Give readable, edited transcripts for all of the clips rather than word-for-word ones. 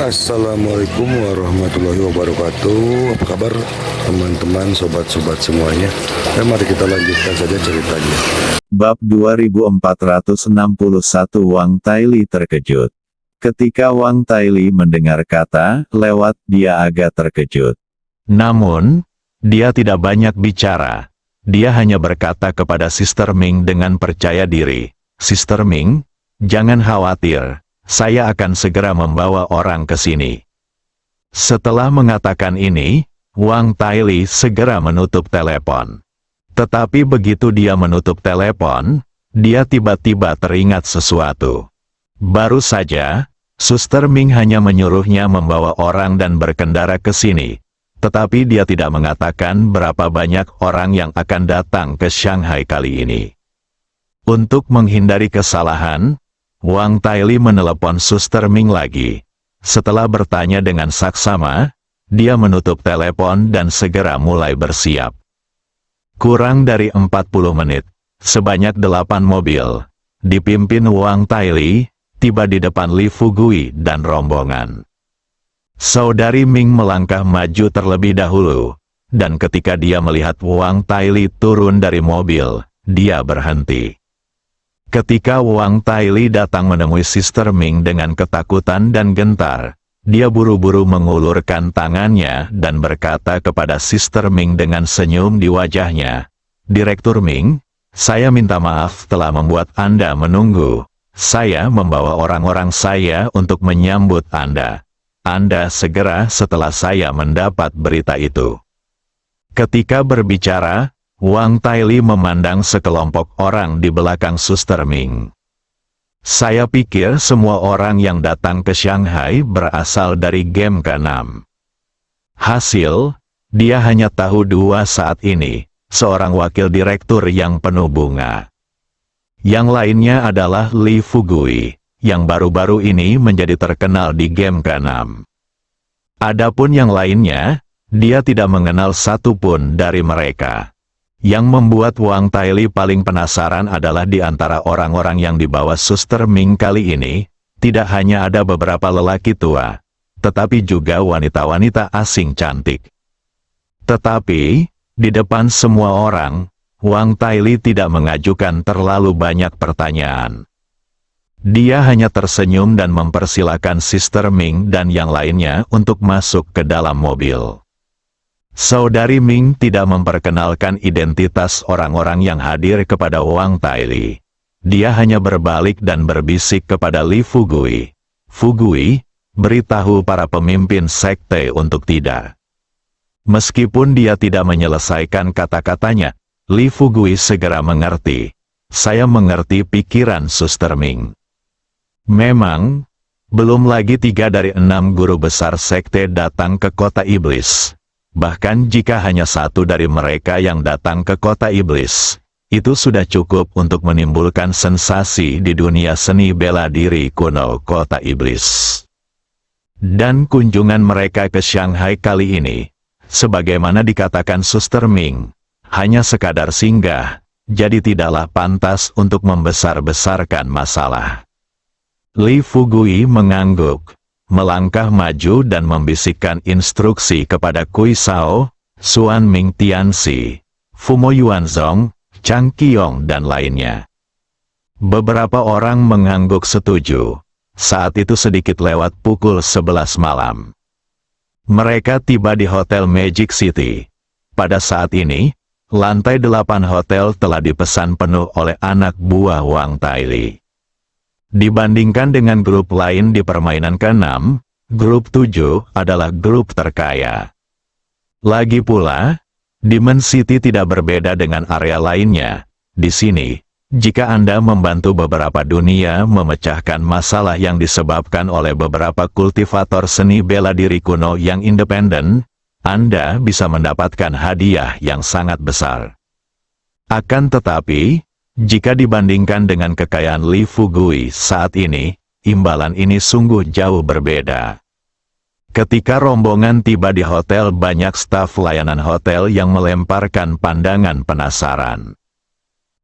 Assalamualaikum warahmatullahi wabarakatuh. Apa kabar teman-teman, sobat-sobat semuanya? Mari kita lanjutkan saja ceritanya. Bab 2461 Wang Taili terkejut. Ketika Wang Taili mendengar kata lewat, dia agak terkejut. Namun, dia tidak banyak bicara. Dia hanya berkata kepada Sister Ming dengan percaya diri, "Sister Ming, jangan khawatir. Saya akan segera membawa orang ke sini." Setelah mengatakan ini, Wang Taili segera menutup telepon. Tetapi begitu dia menutup telepon, dia tiba-tiba teringat sesuatu. Baru saja, Suster Ming hanya menyuruhnya membawa orang dan berkendara ke sini. Tetapi dia tidak mengatakan berapa banyak orang yang akan datang ke Shanghai kali ini. Untuk menghindari kesalahan, Wang Taili menelepon Suster Ming lagi. Setelah bertanya dengan saksama, dia menutup telepon dan segera mulai bersiap. Kurang dari 40 menit, sebanyak 8 mobil, dipimpin Wang Taili, tiba di depan Li Fugui dan rombongan. Saudari Ming melangkah maju terlebih dahulu, dan ketika dia melihat Wang Taili turun dari mobil, dia berhenti. Ketika Wang Taili datang menemui Sister Ming dengan ketakutan dan gentar, dia buru-buru mengulurkan tangannya dan berkata kepada Sister Ming dengan senyum di wajahnya, "Direktur Ming, saya minta maaf telah membuat Anda menunggu. Saya membawa orang-orang saya untuk menyambut Anda. Anda segera setelah saya mendapat berita itu." Ketika berbicara, Wang Taili memandang sekelompok orang di belakang Suster Ming. "Saya pikir semua orang yang datang ke Shanghai berasal dari game ke-6. Hasil, dia hanya tahu 2 saat ini, seorang wakil direktur yang penuh bunga. Yang lainnya adalah Li Fugui, yang baru-baru ini menjadi terkenal di game ke-6. Adapun yang lainnya, dia tidak mengenal satupun dari mereka." Yang membuat Wang Taili paling penasaran adalah di antara orang-orang yang dibawa Suster Ming kali ini, tidak hanya ada beberapa lelaki tua, tetapi juga wanita-wanita asing cantik. Tetapi, di depan semua orang, Wang Taili tidak mengajukan terlalu banyak pertanyaan. Dia hanya tersenyum dan mempersilakan Sister Ming dan yang lainnya untuk masuk ke dalam mobil. Saudari Ming tidak memperkenalkan identitas orang-orang yang hadir kepada Wang Taili. Dia hanya berbalik dan berbisik kepada Li Fugui. "Fugui, beritahu para pemimpin sekte untuk tidak." Meskipun dia tidak menyelesaikan kata-katanya, Li Fugui segera mengerti. "Saya mengerti pikiran Suster Ming. Memang, belum lagi 3 dari 6 guru besar sekte datang ke kota iblis. Bahkan jika hanya 1 dari mereka yang datang ke kota iblis, itu sudah cukup untuk menimbulkan sensasi di dunia seni bela diri kuno kota iblis. Dan kunjungan mereka ke Shanghai kali ini, sebagaimana dikatakan Suster Ming, hanya sekadar singgah, jadi tidaklah pantas untuk membesar-besarkan masalah." Li Fugui mengangguk, melangkah maju dan membisikkan instruksi kepada Kui Sao, Xuan Ming Tianxi, Fumo Yuanzong, Chang Qiong dan lainnya. Beberapa orang mengangguk setuju. Saat itu sedikit lewat pukul 11 malam. Mereka tiba di Hotel Magic City. Pada saat ini, lantai 8 hotel telah dipesan penuh oleh anak buah Wang Taili. Dibandingkan dengan grup lain di permainan ke-6, grup 7 adalah grup terkaya. Lagi pula, Demon City tidak berbeda dengan area lainnya. Di sini, jika Anda membantu beberapa dunia memecahkan masalah yang disebabkan oleh beberapa kultivator seni bela diri kuno yang independen, Anda bisa mendapatkan hadiah yang sangat besar. Akan tetapi, jika dibandingkan dengan kekayaan Li Fugui saat ini, imbalan ini sungguh jauh berbeda. Ketika rombongan tiba di hotel, banyak staf layanan hotel yang melemparkan pandangan penasaran.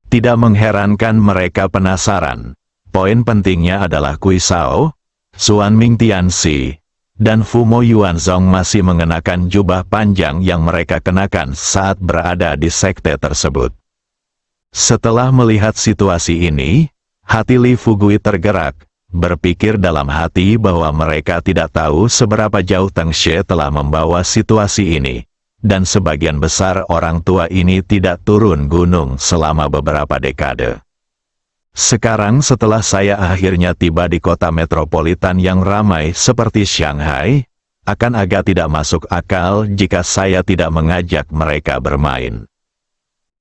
Tidak mengherankan mereka penasaran. Poin pentingnya adalah Kui Sao, Xuan Ming Tianxi, dan Fu Mo Yuanzong masih mengenakan jubah panjang yang mereka kenakan saat berada di sekte tersebut. Setelah melihat situasi ini, hati Li Fugui tergerak, berpikir dalam hati bahwa mereka tidak tahu seberapa jauh Teng Xie telah membawa situasi ini, dan sebagian besar orang tua ini tidak turun gunung selama beberapa dekade. Sekarang setelah saya akhirnya tiba di kota metropolitan yang ramai seperti Shanghai, akan agak tidak masuk akal jika saya tidak mengajak mereka bermain.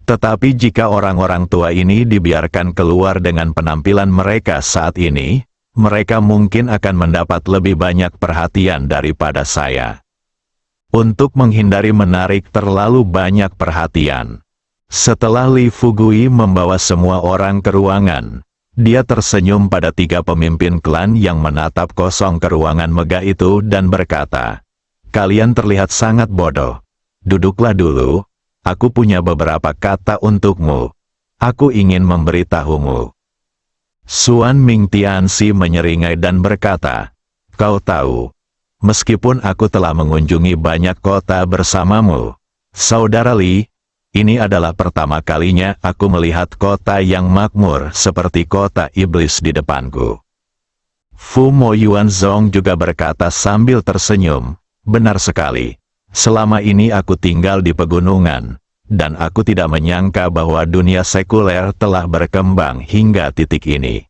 Tetapi jika orang-orang tua ini dibiarkan keluar dengan penampilan mereka saat ini, mereka mungkin akan mendapat lebih banyak perhatian daripada saya. Untuk menghindari menarik terlalu banyak perhatian, setelah Li Fugui membawa semua orang ke ruangan, dia tersenyum pada 3 pemimpin klan yang menatap kosong ke ruangan megah itu dan berkata, "Kalian terlihat sangat bodoh. Duduklah dulu, aku punya beberapa kata untukmu. Aku ingin memberitahumu." Suan Ming Tianxi menyeringai dan berkata, "Kau tahu, meskipun aku telah mengunjungi banyak kota bersamamu, Saudara Li, ini adalah pertama kalinya aku melihat kota yang makmur seperti kota iblis di depanku." Fu Mo Yuanzong juga berkata sambil tersenyum, "Benar sekali. Selama ini aku tinggal di pegunungan, dan aku tidak menyangka bahwa dunia sekuler telah berkembang hingga titik ini."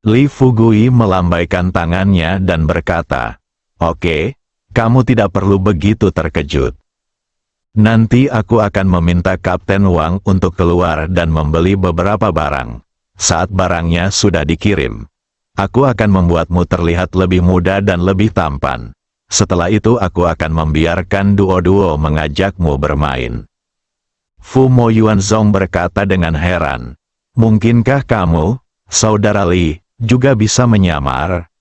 Li Fugui melambaikan tangannya dan berkata, "Oke, kamu tidak perlu begitu terkejut. Nanti aku akan meminta Kapten Wang untuk keluar dan membeli beberapa barang. Saat barangnya sudah dikirim, aku akan membuatmu terlihat lebih muda dan lebih tampan. Setelah itu aku akan membiarkan duo-duo mengajakmu bermain." Fu Mo Yuanzong berkata dengan heran, "Mungkinkah kamu, Saudara Li, juga bisa menyamar?"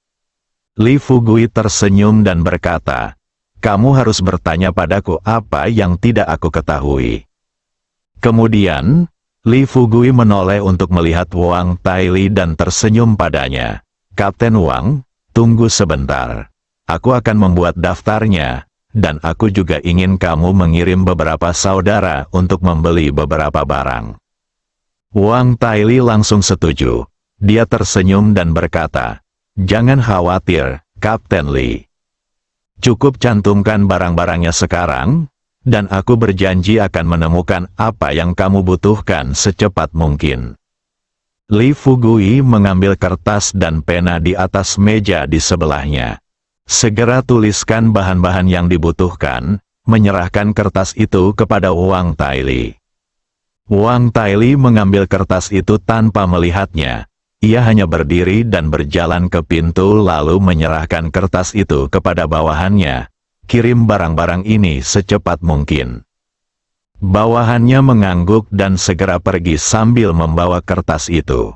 Li Fugui tersenyum dan berkata, "Kamu harus bertanya padaku apa yang tidak aku ketahui." Kemudian, Li Fugui menoleh untuk melihat Wang Taili dan tersenyum padanya. "Kapten Wang, tunggu sebentar. Aku akan membuat daftarnya, dan aku juga ingin kamu mengirim beberapa saudara untuk membeli beberapa barang." Wang Taili langsung setuju. Dia tersenyum dan berkata, "Jangan khawatir, Kapten Li. Cukup cantumkan barang-barangnya sekarang, dan aku berjanji akan menemukan apa yang kamu butuhkan secepat mungkin." Li Fugui mengambil kertas dan pena di atas meja di sebelahnya. Segera tuliskan bahan-bahan yang dibutuhkan, menyerahkan kertas itu kepada Wang Taili. Wang Taili mengambil kertas itu tanpa melihatnya. Ia hanya berdiri dan berjalan ke pintu lalu menyerahkan kertas itu kepada bawahannya. "Kirim barang-barang ini secepat mungkin." Bawahannya mengangguk dan segera pergi sambil membawa kertas itu.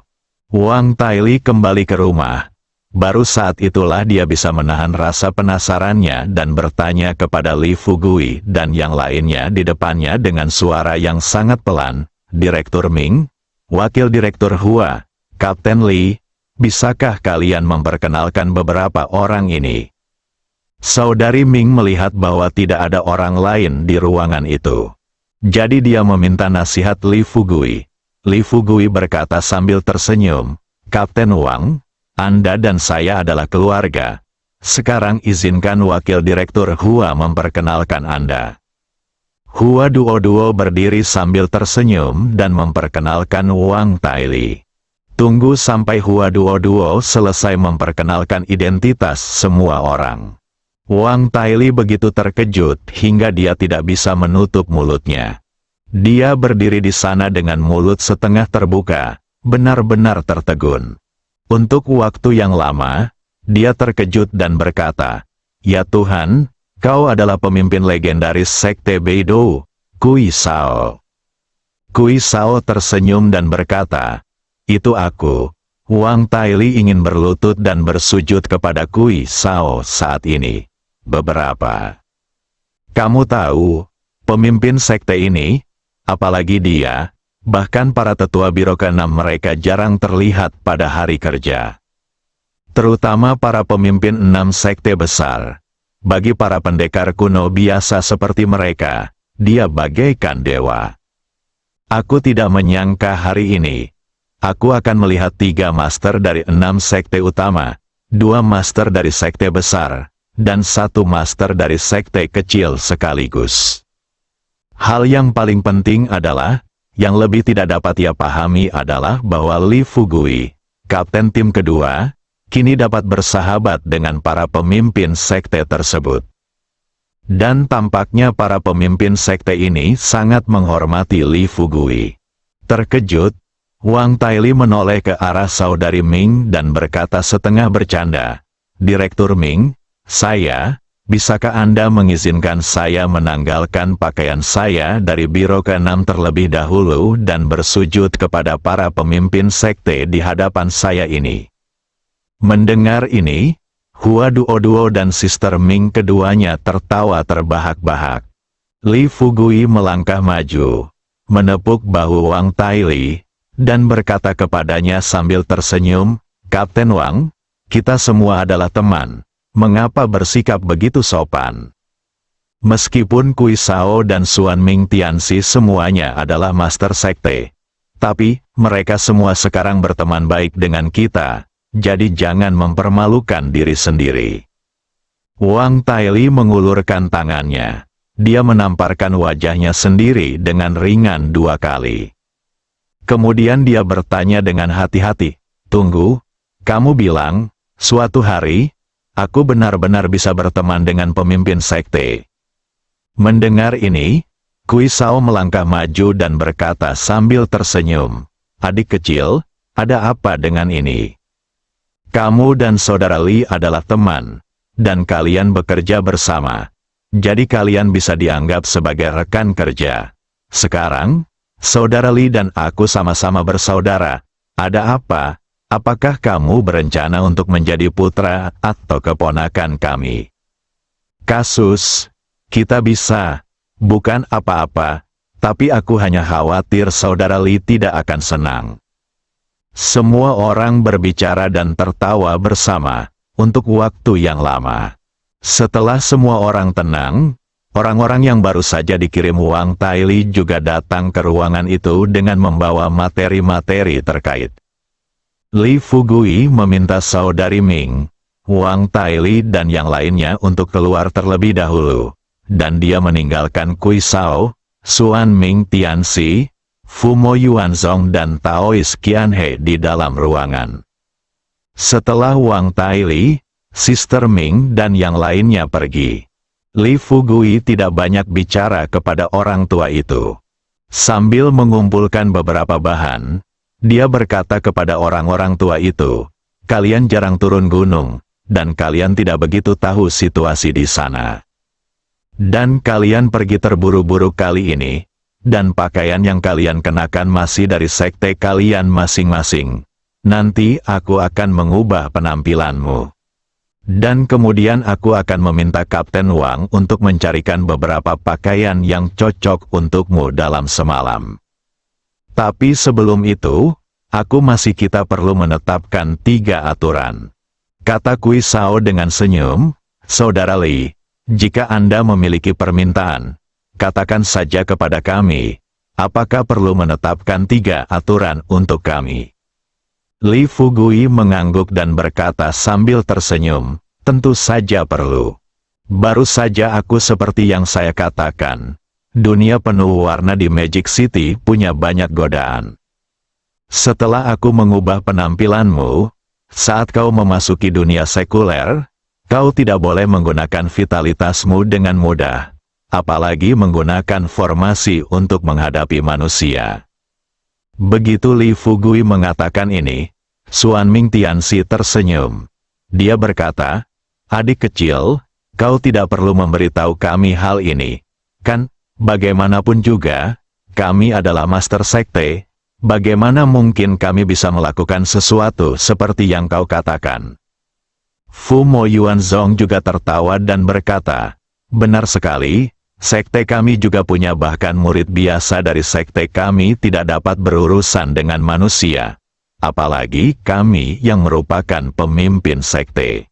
Wang Taili kembali ke rumah. Baru saat itulah dia bisa menahan rasa penasarannya dan bertanya kepada Li Fugui dan yang lainnya di depannya dengan suara yang sangat pelan, "Direktur Ming, Wakil Direktur Hua, Kapten Li, bisakah kalian memperkenalkan beberapa orang ini?" Saudari Ming melihat bahwa tidak ada orang lain di ruangan itu. Jadi dia meminta nasihat Li Fugui. Li Fugui berkata sambil tersenyum, "Kapten Wang, Anda dan saya adalah keluarga. Sekarang izinkan Wakil Direktur Hua memperkenalkan Anda." Hua Duo-Duo berdiri sambil tersenyum dan memperkenalkan Wang Taili. Tunggu sampai Hua Duo-Duo selesai memperkenalkan identitas semua orang. Wang Taili begitu terkejut hingga dia tidak bisa menutup mulutnya. Dia berdiri di sana dengan mulut setengah terbuka, benar-benar tertegun. Untuk waktu yang lama, dia terkejut dan berkata, "Ya Tuhan, kau adalah pemimpin legendaris Sekte Beidou, Kui Sao." Kui Sao tersenyum dan berkata, "Itu aku." Wang Taili ingin berlutut dan bersujud kepada Kui Sao saat ini. "Beberapa. Kamu tahu, pemimpin sekte ini, apalagi dia, bahkan para tetua biro ke-6 mereka jarang terlihat pada hari kerja. Terutama para pemimpin 6 sekte besar, Bagi para pendekar kuno biasa seperti mereka, dia bagaikan dewa. Aku tidak menyangka hari ini, aku akan melihat 3 master dari 6 sekte utama, 2 master dari sekte besar, dan 1 master dari sekte kecil sekaligus. Hal yang paling penting adalah, yang lebih tidak dapat ia pahami adalah bahwa Li Fugui, kapten tim kedua, kini dapat bersahabat dengan para pemimpin sekte tersebut. Dan tampaknya para pemimpin sekte ini sangat menghormati Li Fugui. Terkejut, Wang Taili menoleh ke arah saudari Ming dan berkata setengah bercanda, "Direktur Ming, bisakah Anda mengizinkan saya menanggalkan pakaian saya dari biro ke-6 terlebih dahulu dan bersujud kepada para pemimpin sekte di hadapan saya ini?" Mendengar ini, Hua Duo dan Sister Ming keduanya tertawa terbahak-bahak. Li Fugui melangkah maju, menepuk bahu Wang Taili, dan berkata kepadanya sambil tersenyum, "Kapten Wang, kita semua adalah teman. Mengapa bersikap begitu sopan?" Meskipun Kui Sao dan Suan Ming Tianxi semuanya adalah master sekte, tapi mereka semua sekarang berteman baik dengan kita. Jadi jangan mempermalukan diri sendiri. Wang Taili mengulurkan tangannya. Dia menamparkan wajahnya sendiri dengan ringan 2 kali. Kemudian dia bertanya dengan hati-hati, "Tunggu, kamu bilang, suatu hari, aku benar-benar bisa berteman dengan pemimpin sekte?" Mendengar ini, Kui Sao melangkah maju dan berkata sambil tersenyum, "Adik kecil, ada apa dengan ini? Kamu dan saudara Li adalah teman, dan kalian bekerja bersama. Jadi kalian bisa dianggap sebagai rekan kerja. Sekarang, saudara Li dan aku sama-sama bersaudara. Ada apa? Apakah kamu berencana untuk menjadi putra atau keponakan kami?" "Kasus, kita bisa. Bukan apa-apa, tapi aku hanya khawatir saudara Li tidak akan senang." Semua orang berbicara dan tertawa bersama, untuk waktu yang lama. Setelah semua orang tenang, orang-orang yang baru saja dikirim Wang Taili juga datang ke ruangan itu dengan membawa materi-materi terkait. Li Fugui meminta saudari Ming, Wang Taili dan yang lainnya untuk keluar terlebih dahulu, dan dia meninggalkan Kui Sao, Suan Ming Tianxi, Fumo Yuanzong dan Taois Qianhe di dalam ruangan. Setelah Wang Taili, Sister Ming dan yang lainnya pergi, Li Fugui tidak banyak bicara kepada orang tua itu. Sambil mengumpulkan beberapa bahan, dia berkata kepada orang-orang tua itu, "Kalian jarang turun gunung, dan kalian tidak begitu tahu situasi di sana. Dan kalian pergi terburu-buru kali ini, dan pakaian yang kalian kenakan masih dari sekte kalian masing-masing. Nanti aku akan mengubah penampilanmu. Dan kemudian aku akan meminta Kapten Wang untuk mencarikan beberapa pakaian yang cocok untukmu dalam semalam. Tapi sebelum itu, kita perlu menetapkan 3 aturan." Kata Kui Sao dengan senyum, "Saudara Li, jika Anda memiliki permintaan, katakan saja kepada kami, apakah perlu menetapkan 3 aturan untuk kami?" Li Fugui mengangguk dan berkata sambil tersenyum, "Tentu saja perlu. Baru saja aku seperti yang saya katakan, dunia penuh warna di Magic City punya banyak godaan. Setelah aku mengubah penampilanmu, saat kau memasuki dunia sekuler, kau tidak boleh menggunakan vitalitasmu dengan mudah. Apalagi menggunakan formasi untuk menghadapi manusia." Begitu Li Fugui mengatakan ini, Suan Ming Tianxi tersenyum. Dia berkata, "Adik kecil, kau tidak perlu memberitahu kami hal ini. Kan, bagaimanapun juga, kami adalah master sekte. Bagaimana mungkin kami bisa melakukan sesuatu seperti yang kau katakan?" Fumo Yuanzong juga tertawa dan berkata, "Benar sekali. Sekte kami juga punya bahkan murid biasa dari sekte kami tidak dapat berurusan dengan manusia. Apalagi kami yang merupakan pemimpin sekte."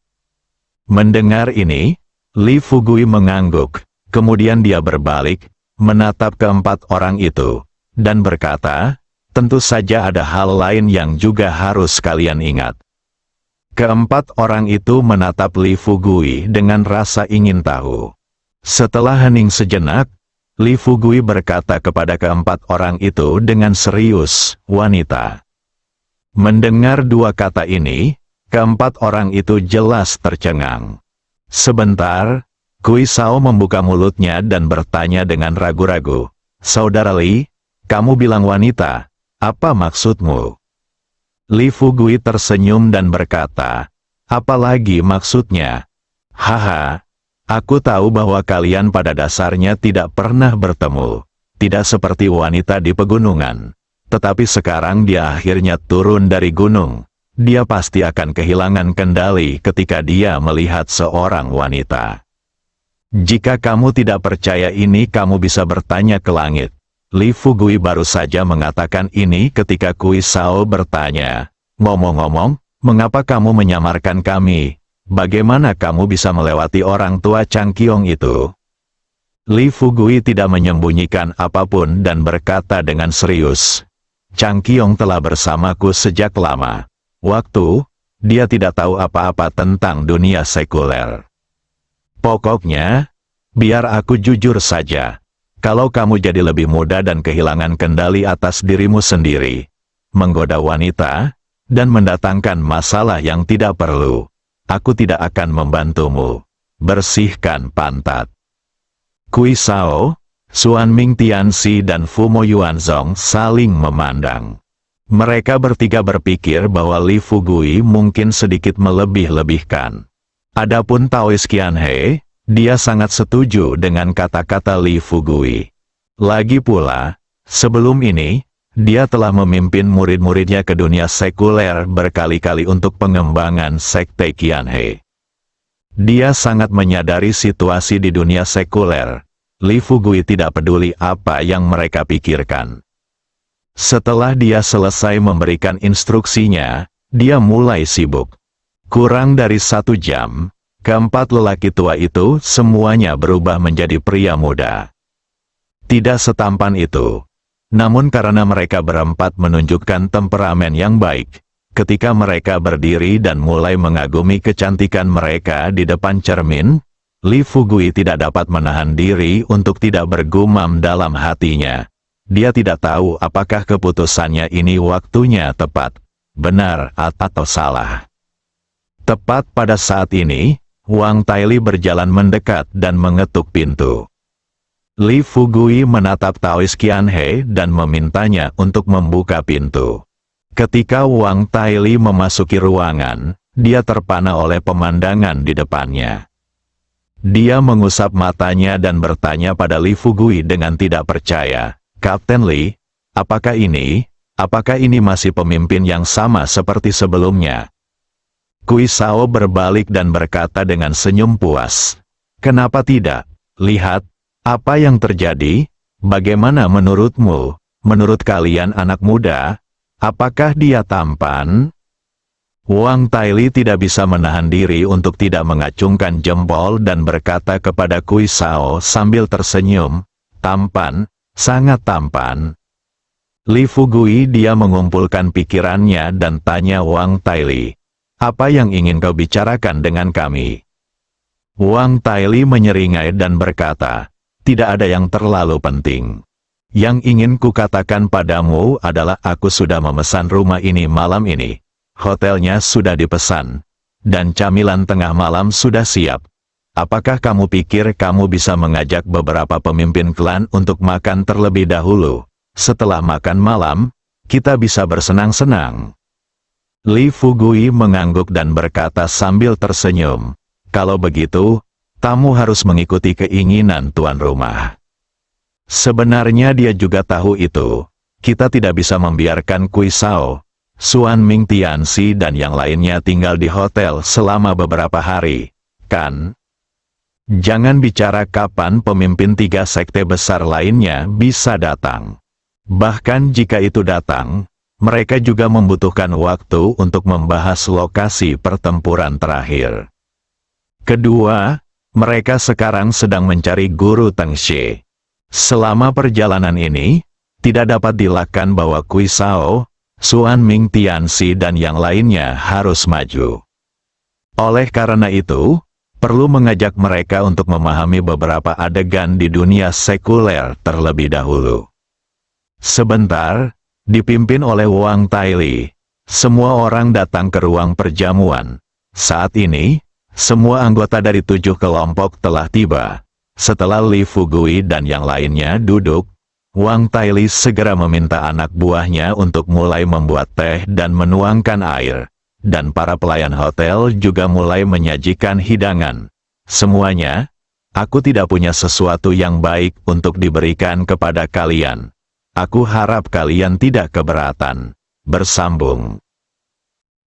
Mendengar ini, Li Fugui mengangguk, kemudian dia berbalik, menatap keempat orang itu, dan berkata, tentu saja ada hal lain yang juga harus kalian ingat. Keempat orang itu menatap Li Fugui dengan rasa ingin tahu. Setelah hening sejenak, Li Fugui berkata kepada keempat orang itu dengan serius, wanita. Mendengar dua kata ini, keempat orang itu jelas tercengang. Sebentar, Kui Sao membuka mulutnya dan bertanya dengan ragu-ragu, Saudara Li, kamu bilang wanita, apa maksudmu? Li Fugui tersenyum dan berkata, apalagi maksudnya? Haha, aku tahu bahwa kalian pada dasarnya tidak pernah bertemu, tidak seperti wanita di pegunungan. Tetapi sekarang dia akhirnya turun dari gunung. Dia pasti akan kehilangan kendali ketika dia melihat seorang wanita. Jika kamu tidak percaya ini, kamu bisa bertanya ke langit. Li Fugui baru saja mengatakan ini ketika Kui Sao bertanya, ngomong-ngomong, mengapa kamu menyamarkan kami? Bagaimana kamu bisa melewati orang tua Changqiong itu? Li Fugui tidak menyembunyikan apapun dan berkata dengan serius, Changqiong telah bersamaku sejak lama. Waktu, dia tidak tahu apa-apa tentang dunia sekuler. Pokoknya, biar aku jujur saja. Kalau kamu jadi lebih muda dan kehilangan kendali atas dirimu sendiri, menggoda wanita, dan mendatangkan masalah yang tidak perlu, aku tidak akan membantumu. Bersihkan pantat. Kui Sao, Xuan Ming Tianxi dan Fumo Yuanzong saling memandang. Mereka bertiga berpikir bahwa Li Fugui mungkin sedikit melebih-lebihkan. Adapun Taois Qianhe, dia sangat setuju dengan kata-kata Li Fugui. Lagi pula, sebelum ini, dia telah memimpin murid-muridnya ke dunia sekuler berkali-kali untuk pengembangan sekte Qianhe. Dia sangat menyadari situasi di dunia sekuler. Li Fugui tidak peduli apa yang mereka pikirkan. Setelah dia selesai memberikan instruksinya, dia mulai sibuk. Kurang dari 1 jam, keempat lelaki tua itu semuanya berubah menjadi pria muda. Tidak setampan itu. Namun karena mereka berempat menunjukkan temperamen yang baik, ketika mereka berdiri dan mulai mengagumi kecantikan mereka di depan cermin, Li Fugui tidak dapat menahan diri untuk tidak bergumam dalam hatinya. Dia tidak tahu apakah keputusannya ini waktunya tepat, benar atau salah. Tepat pada saat ini, Wang Taili berjalan mendekat dan mengetuk pintu. Li Fugui menatap Taois Qianhe dan memintanya untuk membuka pintu. Ketika Wang Taili memasuki ruangan, dia terpana oleh pemandangan di depannya. Dia mengusap matanya dan bertanya pada Li Fugui dengan tidak percaya, Kapten Li, apakah ini masih pemimpin yang sama seperti sebelumnya? Kui Sao berbalik dan berkata dengan senyum puas. Kenapa tidak? Lihat, apa yang terjadi? Bagaimana menurutmu? Menurut kalian anak muda? Apakah dia tampan? Wang Taili tidak bisa menahan diri untuk tidak mengacungkan jempol dan berkata kepada Kui Sao sambil tersenyum, tampan, sangat tampan. Li Fugui dia mengumpulkan pikirannya dan tanya Wang Taili. Apa yang ingin kau bicarakan dengan kami? Wang Taili menyeringai dan berkata, tidak ada yang terlalu penting. Yang ingin kukatakan padamu adalah aku sudah memesan rumah ini malam ini. Hotelnya sudah dipesan. Dan camilan tengah malam sudah siap. Apakah kamu pikir kamu bisa mengajak beberapa pemimpin klan untuk makan terlebih dahulu? Setelah makan malam, kita bisa bersenang-senang. Li Fugui mengangguk dan berkata sambil tersenyum, kalau begitu, tamu harus mengikuti keinginan tuan rumah. Sebenarnya dia juga tahu itu. Kita tidak bisa membiarkan Kui Sao, Xuan Ming Tianxi dan yang lainnya tinggal di hotel selama beberapa hari, kan? Jangan bicara kapan pemimpin 3 sekte besar lainnya bisa datang. Bahkan jika itu datang, mereka juga membutuhkan waktu untuk membahas lokasi pertempuran terakhir. Kedua, Mereka sekarang sedang mencari guru Teng Xie. Selama perjalanan ini, tidak dapat dilakukan bahwa Kui Sao, Xuan Ming Tianxi dan yang lainnya harus maju. Oleh karena itu, perlu mengajak mereka untuk memahami beberapa adegan di dunia sekuler terlebih dahulu. Sebentar, dipimpin oleh Wang Taili, semua orang datang ke ruang perjamuan. Saat ini, semua anggota dari 7 kelompok telah tiba. Setelah Li Fugui dan yang lainnya duduk, Wang Taili segera meminta anak buahnya untuk mulai membuat teh dan menuangkan air, dan para pelayan hotel juga mulai menyajikan hidangan. Semuanya, aku tidak punya sesuatu yang baik untuk diberikan kepada kalian. Aku harap kalian tidak keberatan. Bersambung.